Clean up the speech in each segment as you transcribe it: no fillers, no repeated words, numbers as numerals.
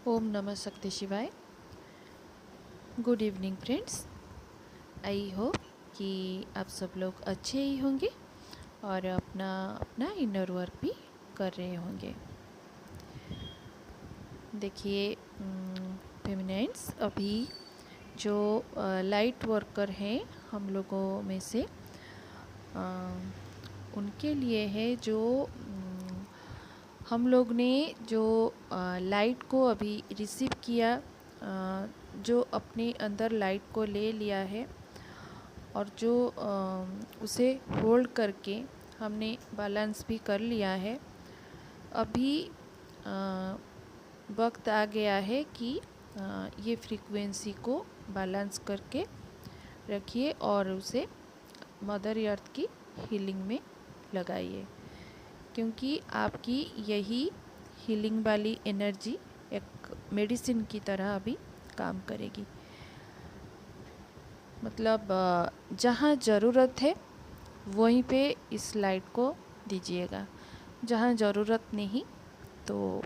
ओम नमः शक्ति शिवाय। Good evening friends. I hope कि आप सब लोग अच्छे ही होंगे और अपना अपना इनर वर्क भी कर रहे होंगे। देखिए फेमिनाइन्स अभी जो लाइट वर्कर हैं हम लोगों में से उनके लिए है जो हम लोग ने जो लाइट को अभी रिसीव किया, जो अपने अंदर लाइट को ले लिया है और जो उसे होल्ड करके हमने बैलेंस भी कर लिया है। अभी वक्त आ गया है कि ये फ्रीक्वेंसी को बैलेंस करके रखिए और उसे मदर अर्थ की हीलिंग में लगाइए, क्योंकि आपकी यही हीलिंग वाली एनर्जी एक मेडिसिन की तरह अभी काम करेगी। मतलब जहाँ ज़रूरत है वहीं पे इस लाइट को दीजिएगा, जहाँ ज़रूरत नहीं तो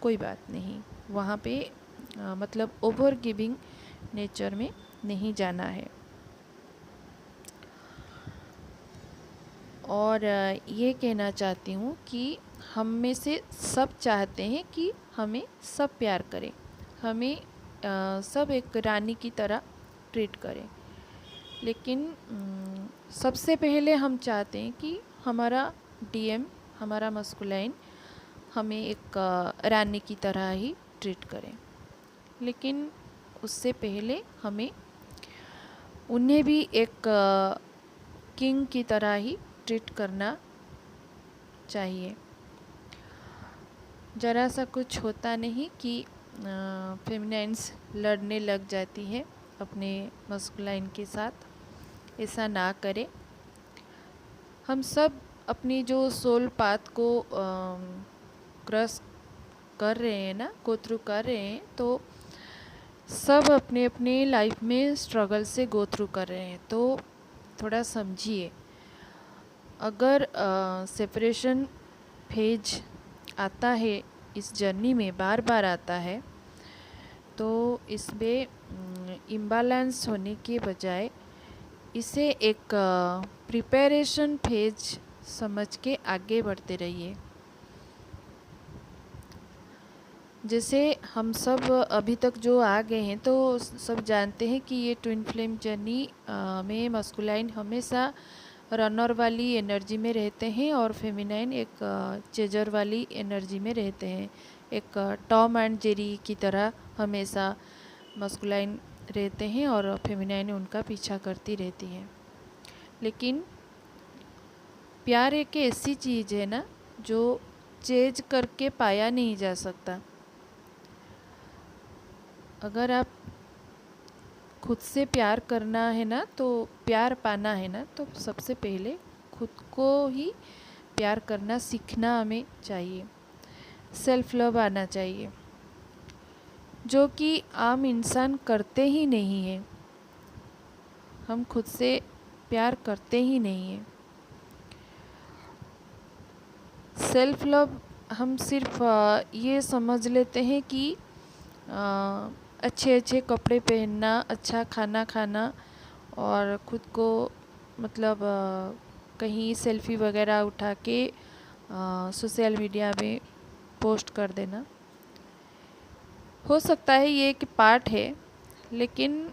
कोई बात नहीं, वहाँ पे मतलब ओवर गिविंग नेचर में नहीं जाना है। और ये कहना चाहती हूँ कि हम में से सब चाहते हैं कि हमें सब प्यार करें, हमें सब एक रानी की तरह ट्रीट करें, लेकिन सबसे पहले हम चाहते हैं कि हमारा डीएम, हमारा मस्कुलाइन हमें एक रानी की तरह ही ट्रीट करें। लेकिन उससे पहले हमें उन्हें भी एक किंग की तरह ही ट्रीट करना चाहिए। ज़रा सा कुछ होता नहीं कि फेमिनाइन्स लड़ने लग जाती है अपने मस्कुलाइन के साथ। ऐसा ना करें। हम सब अपनी जो सोल पाथ को क्रॉस कर रहे हैं ना, गो थ्रू कर रहे हैं, तो सब अपने अपने लाइफ में स्ट्रगल से गो थ्रू कर रहे हैं। तो थोड़ा समझिए, अगर सेपरेशन फेज आता है इस जर्नी में, बार बार आता है, तो इसमें इम्बैलेंस होने के बजाय इसे एक प्रिपरेशन फेज समझ के आगे बढ़ते रहिए। जैसे हम सब अभी तक जो आ गए हैं तो सब जानते हैं कि ये ट्विन फ्लेम जर्नी में मस्कुलाइन हमेशा रनर वाली एनर्जी में रहते हैं और फेमिनाइन एक चेजर वाली एनर्जी में रहते हैं। एक टॉम एंड जेरी की तरह हमेशा मस्कुलाइन रहते हैं और फेमिनाइन उनका पीछा करती रहती है। लेकिन प्यार एक ऐसी चीज़ है ना जो चेज करके पाया नहीं जा सकता। अगर आप खुद से प्यार करना है ना, तो प्यार पाना है ना, तो सबसे पहले खुद को ही प्यार करना सीखना हमें चाहिए। सेल्फ लव आना चाहिए, जो कि आम इंसान करते ही नहीं है। हम खुद से प्यार करते ही नहीं हैं। सेल्फ लव हम सिर्फ ये समझ लेते हैं कि अच्छे अच्छे कपड़े पहनना, अच्छा खाना खाना और ख़ुद को मतलब कहीं सेल्फ़ी वगैरह उठा के सोशल मीडिया में पोस्ट कर देना। हो सकता है ये एक पार्ट है, लेकिन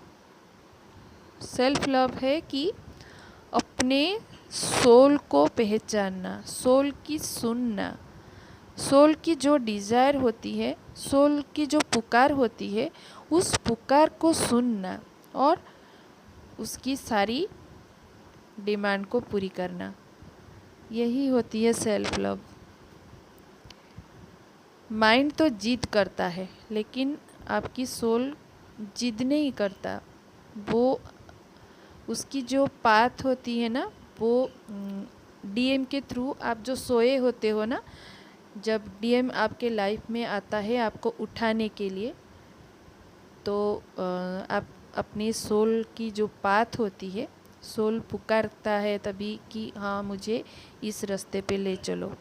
सेल्फ लव है कि अपने सोल को पहचानना, सोल की सुनना, सोल की जो डिज़ायर होती है, सोल की जो पुकार होती है, उस पुकार को सुनना और उसकी सारी डिमांड को पूरी करना, यही होती है सेल्फ लव। माइंड तो जिद करता है, लेकिन आपकी सोल जिद नहीं करता। वो उसकी जो पाथ होती है ना, वो डीएम के थ्रू, आप जो सोए होते हो ना, जब डीएम आपके लाइफ में आता है आपको उठाने के लिए, तो आप अपनी सोल की जो पाथ होती है, सोल पुकारता है तभी कि हाँ मुझे इस रास्ते पे ले चलो।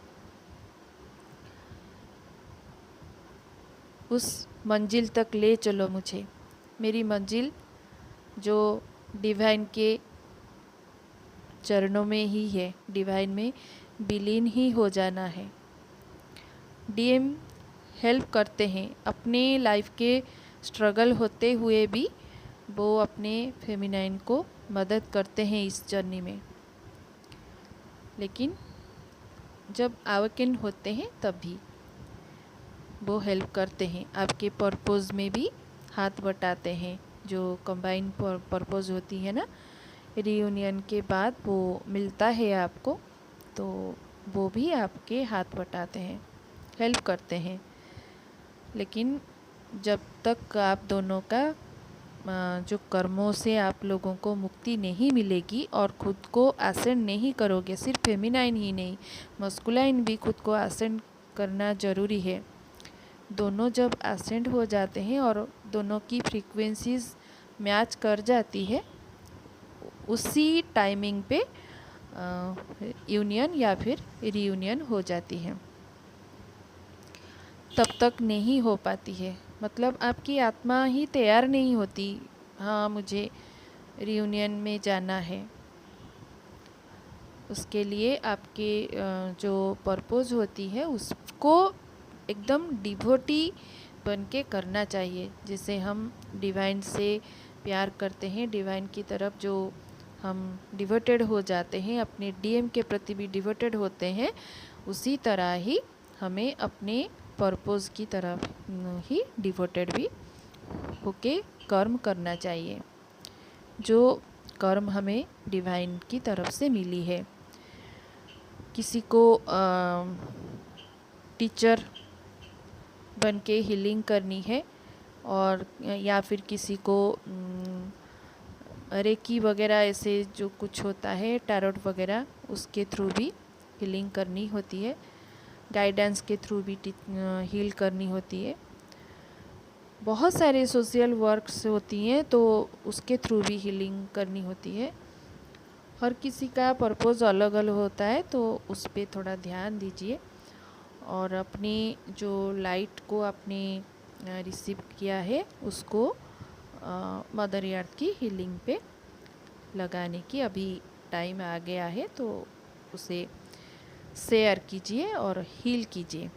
उस मंजिल तक ले चलो मुझे। मेरी मंजिल जो डिवाइन के चरणों में ही है, डिवाइन में विलीन ही हो जाना है। डीएम हेल्प करते हैं, अपने लाइफ के स्ट्रगल होते हुए भी वो अपने फेमिनाइन को मदद करते हैं इस जर्नी में। लेकिन जब अवेकन होते हैं तब भी वो हेल्प करते हैं, आपके पर्पस में भी हाथ बटाते हैं। जो कंबाइन पर्पस होती है ना, रियूनियन के बाद वो मिलता है आपको, तो वो भी आपके हाथ बटाते हैं, हेल्प करते हैं। लेकिन जब तक आप दोनों का जो कर्मों से आप लोगों को मुक्ति नहीं मिलेगी और खुद को असेंड नहीं करोगे, सिर्फ फेमिनाइन ही नहीं, मस्कुलाइन भी खुद को असेंड करना ज़रूरी है। दोनों जब असेंड हो जाते हैं और दोनों की फ्रीक्वेंसीज मैच कर जाती है, उसी टाइमिंग पे यूनियन या फिर रीयूनियन हो जाती है। तब तक नहीं हो पाती है, मतलब आपकी आत्मा ही तैयार नहीं होती, हाँ मुझे रीयूनियन में जाना है। उसके लिए आपके जो पर्पस होती है उसको एकदम डिवोटी बन के करना चाहिए। जैसे हम डिवाइन से प्यार करते हैं, डिवाइन की तरफ जो हम डिवोटेड हो जाते हैं, अपने डीएम के प्रति भी डिवोटेड होते हैं, उसी तरह ही हमें अपने पर्पस की तरफ ही डिवोटेड भी होके कर्म करना चाहिए, जो कर्म हमें डिवाइन की तरफ से मिली है। किसी को टीचर बन के हीलिंग करनी है, और या फिर किसी को रेकी वगैरह ऐसे जो कुछ होता है, टैरोट वगैरह, उसके थ्रू भी हीलिंग करनी होती है, गाइडेंस के थ्रू भी हील करनी होती है। बहुत सारे सोशल वर्क्स होती हैं, तो उसके थ्रू भी हीलिंग करनी होती है। हर किसी का पर्पस अलग अलग होता है, तो उस पर थोड़ा ध्यान दीजिए और अपनी जो लाइट को आपने रिसीव किया है उसको मदर अर्थ की हीलिंग पे लगाने की अभी टाइम आ गया है, तो उसे शेयर कीजिए और हील कीजिए।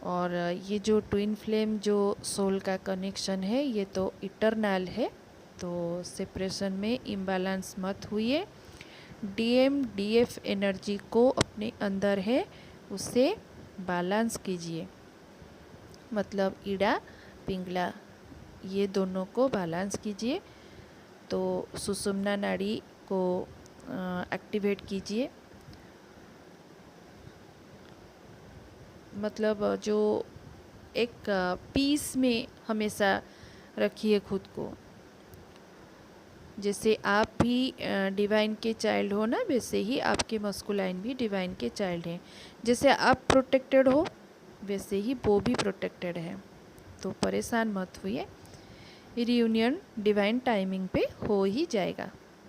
और ये जो ट्विन फ्लेम जो सोल का कनेक्शन है, ये तो इटरनल है, तो सेपरेशन में इम्बैलेंस मत हुई। डीएम डीएफ एनर्जी को अपने अंदर है, उससे बैलेंस कीजिए। मतलब ईड़ा पिंगला, ये दोनों को बैलेंस कीजिए। तो सुषुम्ना नाड़ी को एक्टिवेट कीजिए। मतलब जो एक पीस में हमेशा रखिए खुद को। जैसे आप भी डिवाइन के चाइल्ड हो ना, वैसे ही आपके मस्कुलाइन भी डिवाइन के चाइल्ड हैं। जैसे आप प्रोटेक्टेड हो, वैसे ही वो भी प्रोटेक्टेड है। तो परेशान मत होइए, रियूनियन डिवाइन टाइमिंग पे हो ही जाएगा।